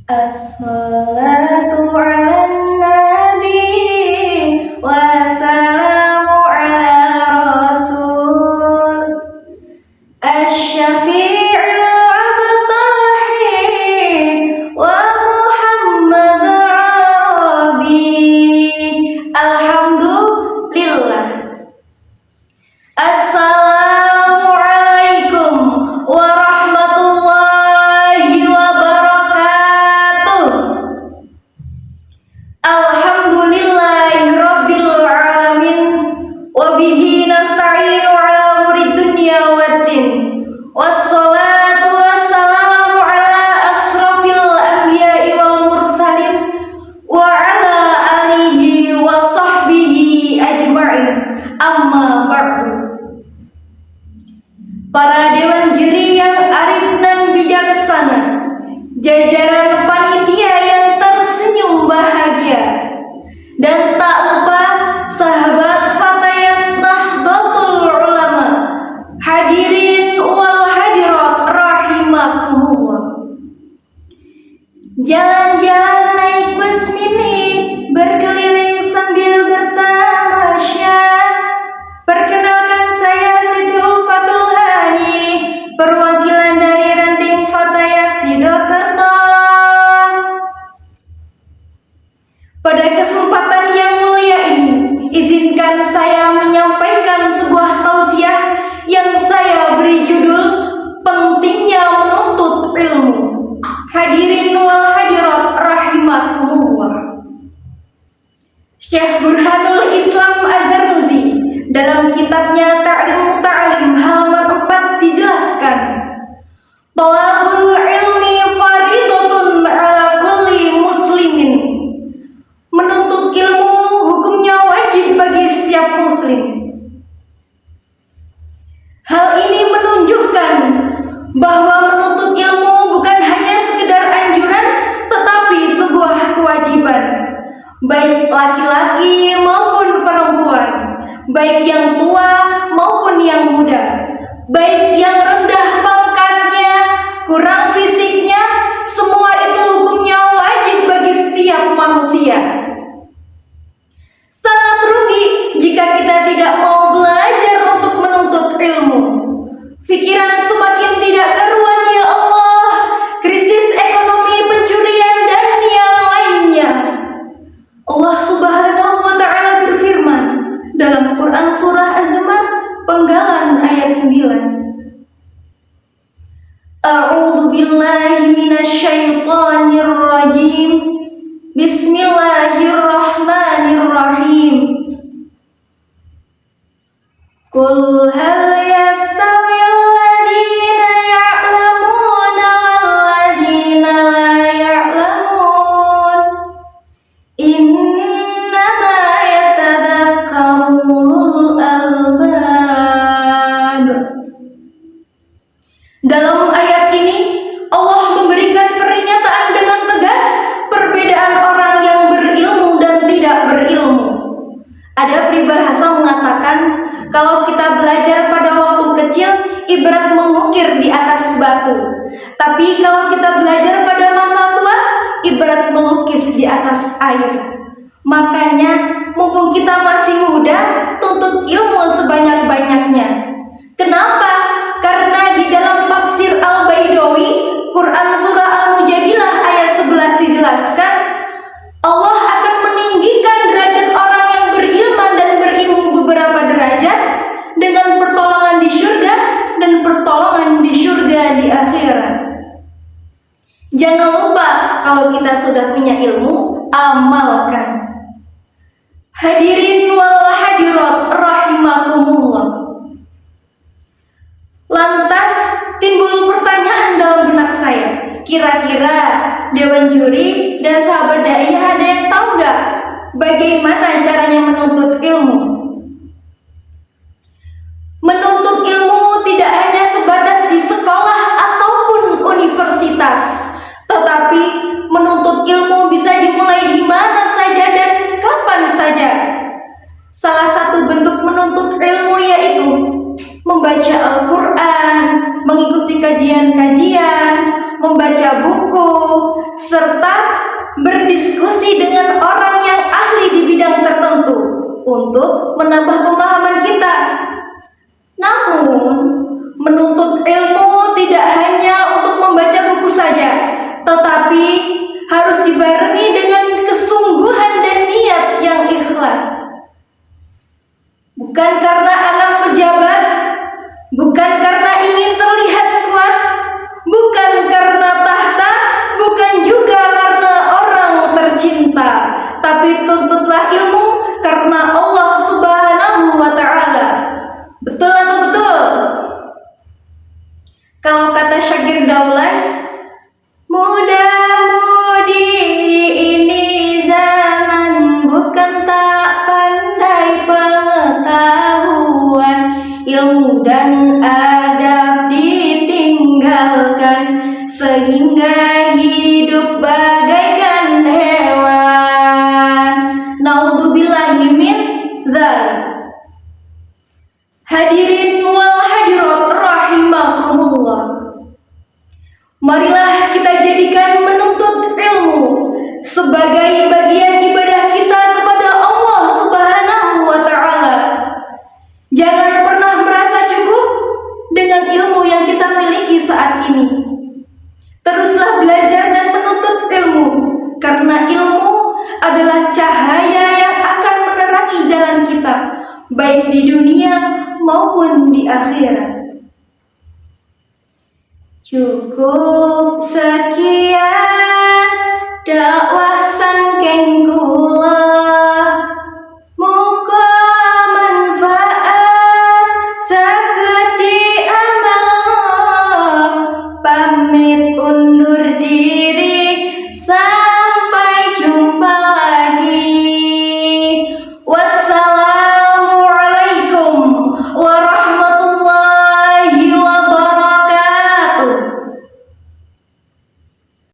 As-salatu ala nabi wassalamu ala rasul asy-syafi'il abtahi wa Muhammad Arabi. Alhamdulillah. Assalamualaikum warahmatullahi wabarakatuh. Alhamdulillahi rabbil alamin wa bihi nasta'inu ala umuri dunya waddin. Wassalatu wassalamu ala asrafil anbiya'i wal mursalin wa ala alihi wa sahbihi ajma'in. Amma ba'du. Para dewan juri yang arif dan bijaksana, jajaran panitia yang tersenyum bahagia, dan tak lupa sahabat Fatayat Nahdlatul Ulama, hadirin wal hadirat rahimakumullah. Jalan-jalan naik bus mini, berkeliling sambil bertamasya. Perkenalkan, saya Siti Ulfatul Hani, perwakilan dari Ranting Fatayat Sidokerto. Pada kesempatan yang mulia ini, izinkan saya menyampaikan sebuah tausiah yang saya beri judul Pentingnya Menuntut Ilmu. Hadirin wal hadirat rahimakumullah. Syekh Burhanul Islam Az-Zarnuzi dalam kitabnya Ta'lim Muta'alim halaman 4 dijelaskan, Thalabul ilmi faridatun ala kulli muslimin. Menuntut ilmu hukumnya wajib bagi setiap muslim. Hal ini menunjukkan bahwa menuntut ilmu bukan hanya sekedar anjuran, tetapi sebuah kewajiban, baik laki-laki maupun perempuan, baik yang tua maupun yang muda, baik yang rendah pangkatnya, kurang fisiknya, semua itu hukumnya wajib bagi setiap manusia. Sangat rugi jika kita tidak mau belajar untuk menuntut ilmu. Pikiran semakin tidak karuan, ya Allah, krisis ekonomi, pencurian, dan yang lainnya. Allah Subhanahu wa Ta'ala berfirman dalam Quran Surah Az-Zumar Penggalan ayat 9. A'udzu billahi minasyaitonir rajim. Bismillahirrahmanirrahim. Qul hal yastawil ladzina ya'lamuna wal ladzina la ya'lamun. Innama yatadzakkarul albab. Dalam ayat ini Allah memberikan pernyataan dengan tegas perbedaan orang yang berilmu dan tidak berilmu. Ada peribahasa mengatakan kalau kita belajar pada waktu kecil ibarat mengukir di atas batu, tapi kalau kita belajar pada masa tua ibarat melukis di atas air. Makanya mumpung kita masih muda, tuntut ilmu sebanyak-banyaknya. Kenapa? Karena di dalam tafsir Al-Baidawi, Quran Surah Al-Mujadilah ayat 11 dijelaskan, Allah akan meninggikan derajat orang yang berilmu dan berilmu beberapa derajat dengan pertolongan di syurga dan pertolongan di syurga di akhirat. Jangan lupa, kalau kita sudah punya ilmu, amalkan. Hadirin wal hadirat rahimakumullah. Lantas timbul pertanyaan dalam benak saya, kira-kira dewan juri dan sahabat dai ada yang tahu nggak bagaimana caranya menuntut ilmu? Menuntut ilmu tidak hanya sebatas di sekolah ataupun universitas, tetapi menuntut ilmu bisa dimulai di mana saja dan kapan saja. Salah satu bentuk menuntut ilmu yaitu membaca Al-Quran, mengikuti kajian-kajian, membaca buku, serta berdiskusi dengan orang yang ahli di bidang tertentu untuk menambah pemahaman kita. Namun, menuntut ilmu tidak hanya untuk membaca buku saja, tetapi harus dibarengi dengan kesungguhan dan niat yang ikhlas. Bukan karena anak pejabat, bukan karena ingin terlihat kuat, bukan karena tahta, bukan juga karena orang tercinta, tapi tuntutlah ilmu karena Allah Subhanahu wa Ta'ala. Betul atau betul? Kalau kata Syakir Daulay, muda-mudi ini zaman, bukan tak pandai pengetahuan, ilmu dan adab ditinggalkan, sehingga hidup bagaikan hewan. Naudzubillahi min dzalik. Hadirin wal hadirat rahimakumullah. Marilah kita jadikan menuntut ilmu sebagai bagian ibadah kita kepada Allah Subhanahu wa Ta'ala. Jangan pernah merasa cukup dengan ilmu yang kita miliki saat ini. Teruslah belajar dan menuntut ilmu, karena ilmu adalah cahaya yang akan menerangi jalan kita, baik di dunia maupun di akhirat. Cukup sekian dakwah sangking kula.